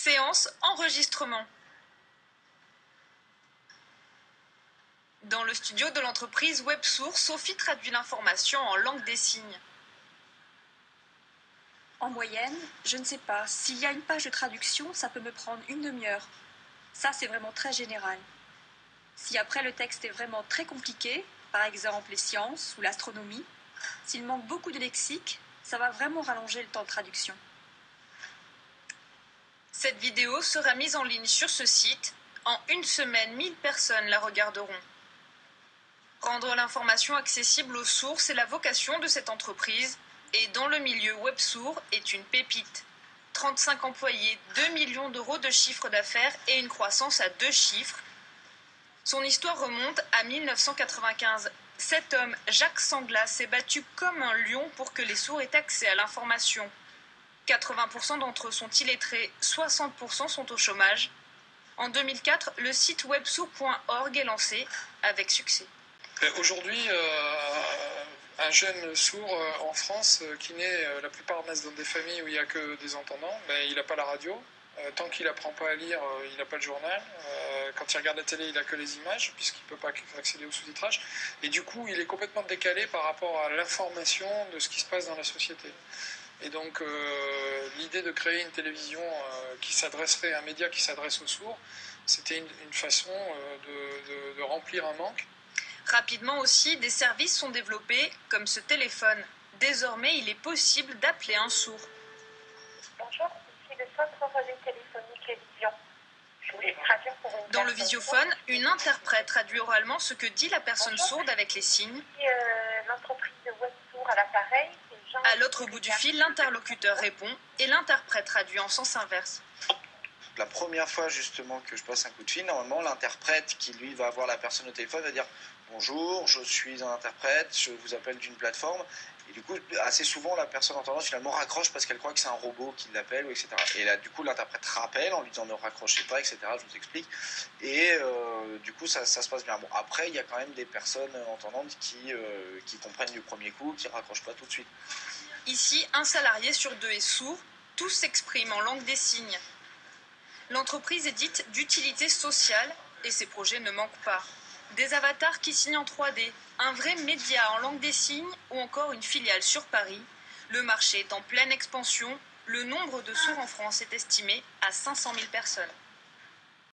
Séance enregistrement. Dans le studio de l'entreprise WebSource, Sophie traduit l'information en langue des signes. En moyenne, je ne sais pas, s'il y a une page de traduction, ça peut me prendre une demi-heure. Ça, c'est vraiment très général. Si après le texte est vraiment très compliqué, par exemple les sciences ou l'astronomie, s'il manque beaucoup de lexique, ça va vraiment rallonger le temps de traduction. Cette vidéo sera mise en ligne sur ce site. En une semaine, 1000 personnes la regarderont. Rendre l'information accessible aux sources est la vocation de cette entreprise et dans le milieu WebSource est une pépite. 35 employés, 2 millions d'euros de chiffre d'affaires et une croissance à 2 chiffres. Son histoire remonte à 1995. Cet homme, Jacques Sanglas, s'est battu comme un lion pour que les sourds aient accès à l'information. 80% d'entre eux sont illettrés, 60% sont au chômage. En 2004, le site websource.org est lancé avec succès. Aujourd'hui, un jeune sourd en France qui naît, la plupart naissent dans des familles où il n'y a que des entendants, il n'a pas la radio. Tant qu'il n'apprend pas à lire, il n'a pas le journal. Quand il regarde la télé, il n'a que les images, puisqu'il ne peut pas accéder au sous-titrage. Et du coup, il est complètement décalé par rapport à l'information de ce qui se passe dans la société. Et donc, l'idée de créer une télévision qui s'adresserait, un média qui s'adresse aux sourds, c'était une façon de remplir un manque. Rapidement aussi, des services sont développés, comme ce téléphone. Désormais, il est possible d'appeler un sourd. Bonjour, ici le centre relais téléphonique et vision. Je voulais traduire pour une Dans le visiophone, une interprète traduit oralement ce que dit la personne sourde avec les signes. L'entreprise de WebSource à l'appareil. À l'autre bout du fil, l'interlocuteur répond et l'interprète traduit en sens inverse. La première fois justement que je passe un coup de fil, normalement l'interprète qui lui va avoir la personne au téléphone va dire « Bonjour, je suis un interprète, je vous appelle d'une plateforme ». Et du coup, assez souvent, la personne entendante finalement raccroche parce qu'elle croit que c'est un robot qui l'appelle, etc. Et là, du coup, l'interprète rappelle en lui disant « Ne raccrochez pas, etc. » Je vous explique. Et du coup, ça se passe bien. Bon, après, il y a quand même des personnes entendantes qui comprennent du premier coup, qui ne raccrochent pas tout de suite. Ici, un salarié sur 2 est sourd. Tous s'expriment en langue des signes. L'entreprise est dite d'utilité sociale et ses projets ne manquent pas. Des avatars qui signent en 3D, un vrai média en langue des signes ou encore une filiale sur Paris. Le marché est en pleine expansion. Le nombre de sourds en France est estimé à 500 000 personnes.